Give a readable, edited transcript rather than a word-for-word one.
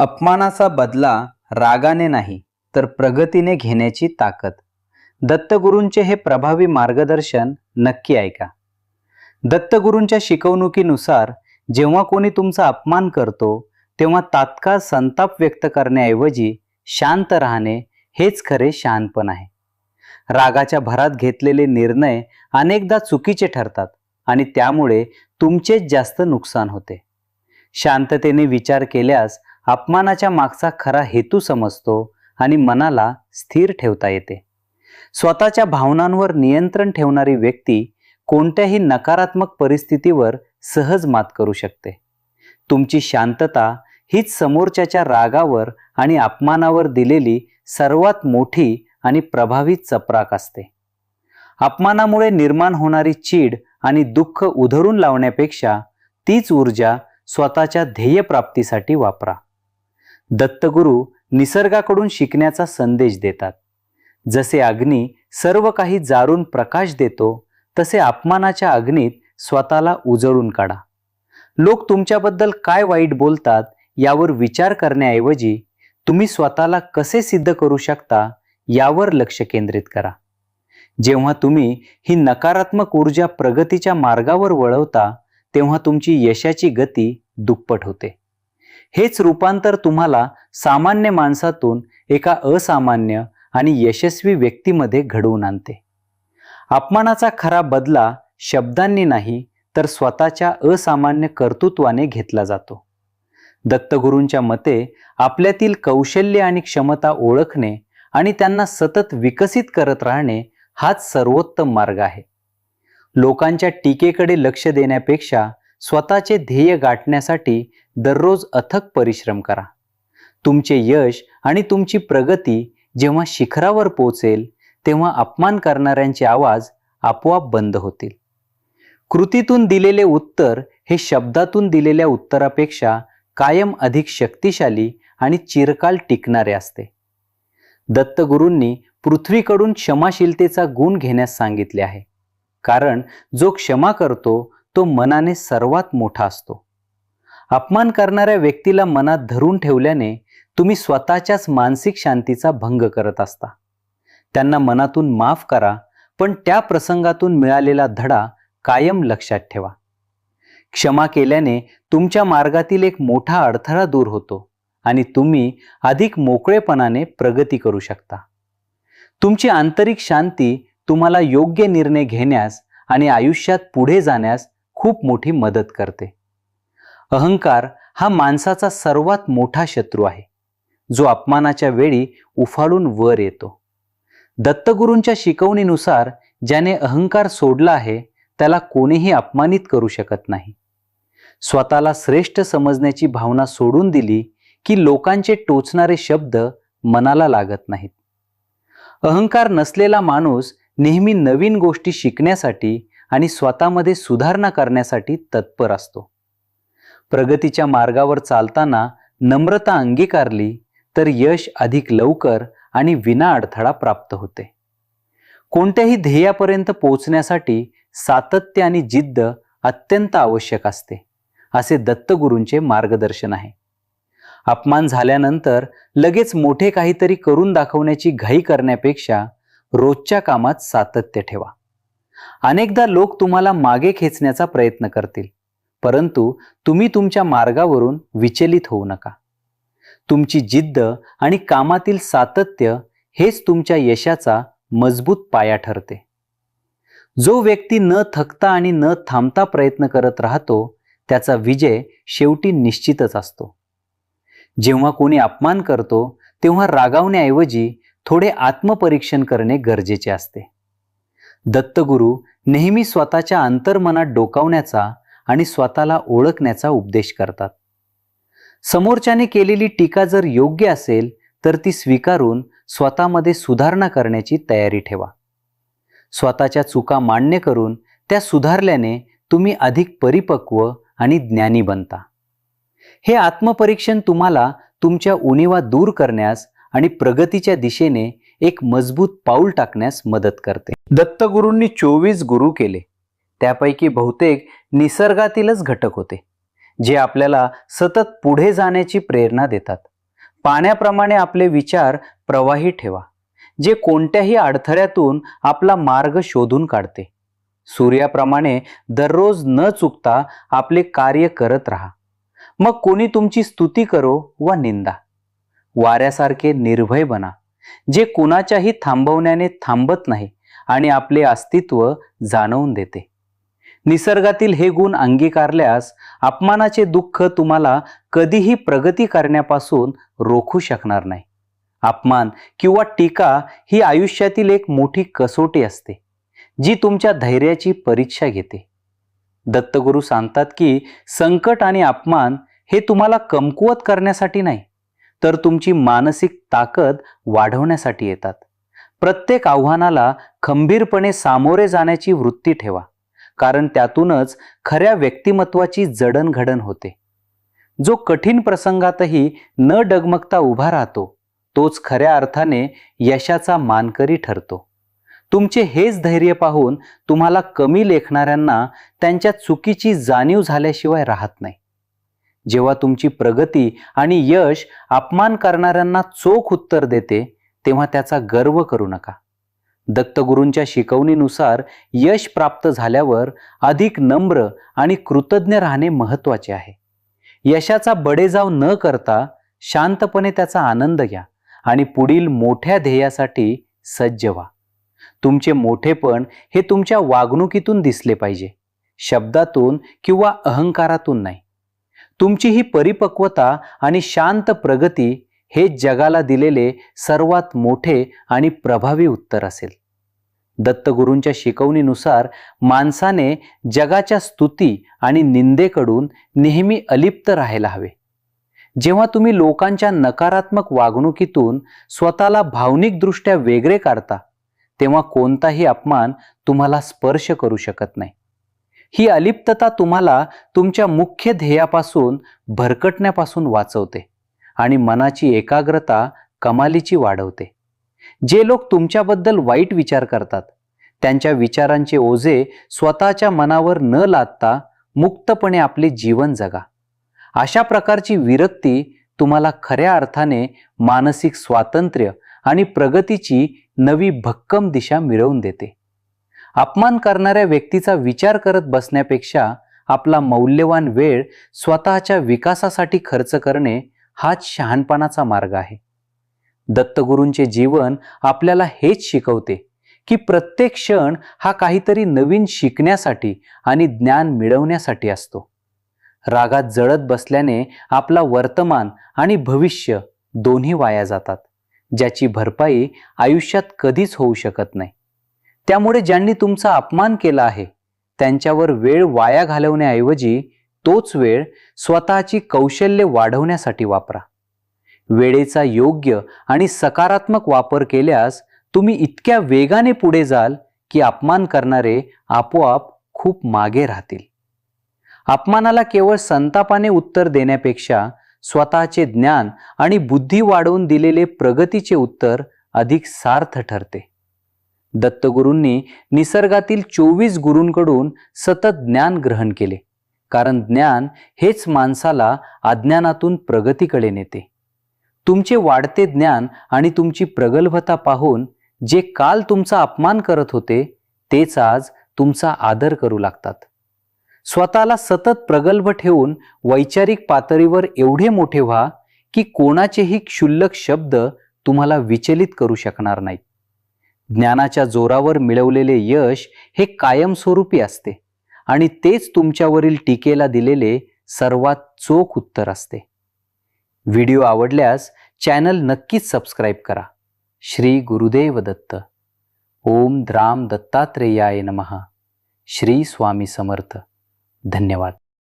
अपमानाचा बदला रागाने नाही तर प्रगतीने घेण्याची ताकद. दत्तगुरूंचे हे प्रभावी मार्गदर्शन नक्की ऐका. दत्तगुरूंच्या शिकवणुकीनुसार जेव्हा कोणी तुमचा अपमान करतो तेव्हा तात्काळ संताप व्यक्त करण्याऐवजी शांत राहणे हेच खरे शहाणपण आहे. रागाच्या भरात घेतलेले निर्णय अनेकदा चुकीचे ठरतात आणि त्यामुळे तुमचेच जास्त नुकसान होते. शांततेने विचार केल्यास अपमानाच्या मागचा खरा हेतू समजतो आणि मनाला स्थिर ठेवता येते. स्वतःच्या भावनांवर नियंत्रण ठेवणारी व्यक्ती कोणत्याही नकारात्मक परिस्थितीवर सहज मात करू शकते. तुमची शांतता हीच समोरच्याच्या रागावर आणि अपमानावर दिलेली सर्वात मोठी आणि प्रभावी चपराक असते. अपमानामुळे निर्माण होणारी चीड आणि दुःख उधळून लावण्यापेक्षा तीच ऊर्जा स्वतःच्या ध्येयप्राप्तीसाठी वापरा. दत्तगुरू निसर्गाकडून शिकण्याचा संदेश देतात. जसे अग्नी सर्व काही जाळून प्रकाश देतो, तसे अपमानाच्या अग्नीत स्वतःला उजळून काढा. लोक तुमच्याबद्दल काय वाईट बोलतात यावर विचार करण्याऐवजी तुम्ही स्वतःला कसे सिद्ध करू शकता यावर लक्ष केंद्रित करा. जेव्हा तुम्ही ही नकारात्मक ऊर्जा प्रगतीच्या मार्गावर वळवता तेव्हा तुमची यशाची गती दुप्पट होते. हेच रूपांतर तुम्हाला सामान्य माणसातून एका असामान्य आणि यशस्वी व्यक्तीमध्ये घडवून आणते. अपमानाचा खरा बदला शब्दांनी नाही तर स्वतःच्या असामान्य कर्तृत्वाने घेतला जातो. दत्तगुरूंच्या मते आपल्यातील कौशल्य आणि क्षमता ओळखणे आणि त्यांना सतत विकसित करत राहणे हाच सर्वोत्तम मार्ग आहे. लोकांच्या टीकेकडे लक्ष देण्यापेक्षा स्वतःचे ध्येय गाठण्यासाठी दररोज अथक परिश्रम करा. तुमचे यश आणि तुमची प्रगती जेव्हा शिखरावर पोहोचेल तेव्हा अपमान करणाऱ्यांचे आवाज आपोआप बंद होतील. कृतीतून दिलेले उत्तर हे शब्दातून दिलेल्या उत्तरापेक्षा कायम अधिक शक्तिशाली आणि चिरकाल टिकणारे असते. दत्तगुरूंनी पृथ्वीकडून क्षमाशीलतेचा गुण घेण्यास सांगितले आहे, कारण जो क्षमा करतो तो मनाने सर्वात मोठा असतो. अपमान करणाऱ्या व्यक्तीला मनात धरून ठेवल्याने तुम्ही स्वतःच्याच मानसिक शांतीचा भंग करत असता. त्यांना मनातून माफ करा, पण त्या प्रसंगातून मिळालेला धडा कायम लक्षात ठेवा. क्षमा केल्याने तुमच्या मार्गातील एक मोठा अडथळा दूर होतो आणि तुम्ही अधिक मोकळेपणाने प्रगती करू शकता. तुमची आंतरिक शांती तुम्हाला योग्य निर्णय घेण्यास आणि आयुष्यात पुढे जाण्यास खूप मोठी मदत करते. अहंकार हा माणसाचा सर्वात मोठा शत्रू आहे, जो अपमानाच्या वेळी उफाळून वर येतो. दत्तगुरूंच्या शिकवणीनुसार ज्याने अहंकार सोडला आहे त्याला कोणीही अपमानित करू शकत नाही. स्वतःला श्रेष्ठ समजण्याची भावना सोडून दिली की लोकांचे टोचणारे शब्द मनाला लागत नाहीत. अहंकार नसलेला माणूस नेहमी नवीन गोष्टी शिकण्यासाठी आणि स्वतःमध्ये सुधारणा करण्यासाठी तत्पर असतो. प्रगतीच्या मार्गावर चालताना नम्रता अंगीकारली तर यश अधिक लवकर आणि विना अडथळा प्राप्त होते. कोणत्याही ध्येयापर्यंत पोहोचण्यासाठी सातत्य आणि जिद्द अत्यंत आवश्यक असते, असे दत्तगुरूंचे मार्गदर्शन आहे. अपमान झाल्यानंतर लगेच मोठे काहीतरी करून दाखवण्याची घाई करण्यापेक्षा रोजच्या कामात सातत्य ठेवा. अनेकदा लोक तुम्हाला मागे खेचण्याचा प्रयत्न करतील, परंतु तुम्ही तुमच्या मार्गावरून विचलित होऊ नका. तुमची जिद्द आणि कामातील सातत्य हेच तुमच्या यशाचा मजबूत पाया ठरते. जो व्यक्ती न थकता आणि न थांबता प्रयत्न करत राहतो त्याचा विजय शेवटी निश्चितच असतो. जेव्हा कोणी अपमान करतो तेव्हा रागावण्याऐवजी थोडे आत्मपरीक्षण करणे गरजेचे असते. दत्तगुरू नेहमी स्वतःच्या अंतर्मनात डोकावण्याचा आणि स्वतःला ओळखण्याचा उपदेश करतात. समोरच्याने केलेली टीका जर योग्य असेल तर ती स्वीकारून स्वतःमध्ये सुधारणा करण्याची तयारी ठेवा. स्वतःच्या चुका मान्य करून त्या सुधारल्याने तुम्ही अधिक परिपक्व आणि ज्ञानी बनता. हे आत्मपरीक्षण तुम्हाला तुमच्या उणीवा दूर करण्यास आणि प्रगतीच्या दिशेने एक मजबूत पाऊल टाकण्यास मदत करते. दत्तगुरूंनी 24 गुरु केले, त्यापैकी बहुतेक निसर्गातीलच घटक होते, जे आपल्याला सतत पुढे जाण्याची प्रेरणा देतात. पाण्याप्रमाणे आपले विचार प्रवाही ठेवा, जे कोणत्याही अडथळ्यातून आपला मार्ग शोधून काढते. सूर्याप्रमाणे दररोज न चुकता आपले कार्य करत राहा. मग कोणी तुमची स्तुती करो वा निंदा. वाऱ्यासारखे निर्भय बना, जे कुणाच्याही थांबवण्याने थांबत नाही आणि आपले अस्तित्व जाणवून देते. निसर्गातील हे गुण अंगीकारल्यास अपमानाचे दुःख तुम्हाला कधीही प्रगती करण्यापासून रोखू शकणार नाही. अपमान किंवा टीका ही आयुष्यातील एक मोठी कसोटी असते, जी तुमच्या धैर्याची परीक्षा घेते. दत्तगुरू सांगतात की संकट आणि अपमान हे तुम्हाला कमकुवत करण्यासाठी नाही, तर तुमची मानसिक ताकद वाढवण्यासाठी येतात. प्रत्येक आव्हानाला खंबीरपणे सामोरे जाण्याची वृत्ती ठेवा, कारण त्यातूनच खऱ्या व्यक्तिमत्वाची जडणघडण होते. जो कठीण प्रसंगातही न डगमगता उभा राहतो, तोच खऱ्या अर्थाने यशाचा मानकरी ठरतो. तुमचे हेच धैर्य पाहून तुम्हाला कमी लेखणाऱ्यांना त्यांच्या चुकीची जाणीव झाल्याशिवाय राहत नाही. जेव्हा तुमची प्रगती आणि यश अपमान करणाऱ्यांना चोख उत्तर देते, तेव्हा त्याचा गर्व करू नका. दत्तगुरूंच्या शिकवणीनुसार यश प्राप्त झाल्यावर अधिक नम्र आणि कृतज्ञ राहणे महत्त्वाचे आहे. यशाचा बडेजाव न करता शांतपणे त्याचा आनंद घ्या आणि पुढील मोठ्या ध्येयासाठी सज्ज व्हा. तुमचे मोठेपण हे तुमच्या वागणुकीतून दिसले पाहिजे, शब्दातून किंवा अहंकारातून नाही. तुमची ही परिपक्वता आणि शांत प्रगती हे जगाला दिलेले सर्वात मोठे आणि प्रभावी उत्तर असेल. दत्तगुरूंच्या शिकवणीनुसार माणसाने जगाच्या स्तुती आणि निंदेकडून नेहमी अलिप्त राहायला हवे. जेव्हा तुम्ही लोकांच्या नकारात्मक वागणुकीतून स्वतःला भावनिकदृष्ट्या वेगळे काढता, तेव्हा कोणताही अपमान तुम्हाला स्पर्श करू शकत नाही. ही अलिप्तता तुम्हाला तुमच्या मुख्य ध्येयापासून भरकटण्यापासून वाचवते आणि मनाची एकाग्रता कमालीची वाढवते. जे लोक तुमच्याबद्दल वाईट विचार करतात, त्यांच्या विचारांचे ओझे स्वतःच्या मनावर न लादता मुक्तपणे आपले जीवन जगा. अशा प्रकारची विरक्ती तुम्हाला खऱ्या अर्थाने मानसिक स्वातंत्र्य आणि प्रगतीची नवी भक्कम दिशा मिळवून देते. अपमान करणाऱ्या व्यक्तीचा विचार करत बसण्यापेक्षा आपला मौल्यवान वेळ स्वतःच्या विकासासाठी खर्च करणे हाच शहाणपणाचा मार्ग आहे. दत्तगुरूंचे जीवन आपल्याला हेच शिकवते की प्रत्येक क्षण हा काहीतरी नवीन शिकण्यासाठी आणि ज्ञान मिळवण्यासाठी असतो. रागात जळत बसल्याने आपला वर्तमान आणि भविष्य दोन्ही वाया जातात, ज्याची भरपाई आयुष्यात कधीच होऊ शकत नाही. त्यामुळे ज्यांनी तुमचा अपमान केला आहे, त्यांच्यावर वेळ वाया घालवण्याऐवजी तोच वेळ स्वतःची कौशल्य वाढवण्यासाठी वापरा. वेळेचा योग्य आणि सकारात्मक वापर केल्यास तुम्ही इतक्या वेगाने पुढे जाल की अपमान करणारे आपोआप खूप मागे राहतील. अपमानाला केवळ संतापाने उत्तर देण्यापेक्षा स्वतःचे ज्ञान आणि बुद्धी वाढवून दिलेले प्रगतीचे उत्तर अधिक सार्थ ठरते. दत्तगुरूंनी निसर्गातील 24 गुरूंकडून सतत ज्ञान ग्रहण केले, कारण ज्ञान हेच माणसाला अज्ञानातून प्रगतीकडे नेते. तुमचे वाढते ज्ञान आणि तुमची प्रगल्भता पाहून जे काल तुमचा अपमान करत होते, तेच आज तुमचा आदर करू लागतात. स्वतःला सतत प्रगल्भ ठेवून वैचारिक पातळीवर एवढे मोठे व्हा की कोणाचेही क्षुल्लक शब्द तुम्हाला विचलित करू शकणार नाहीत. ज्ञानाच्या जोरावर मिळवलेले यश हे कायमस्वरूपी असते आणि तेच तुमच्यावरील टीकेला दिलेले सर्वात चोख उत्तर असते. व्हिडिओ आवडल्यास चॅनल नक्कीच सबस्क्राईब करा. श्री गुरुदेव दत्त. ओम द्राम दत्तात्रेयाय नमः. श्री स्वामी समर्थ. धन्यवाद.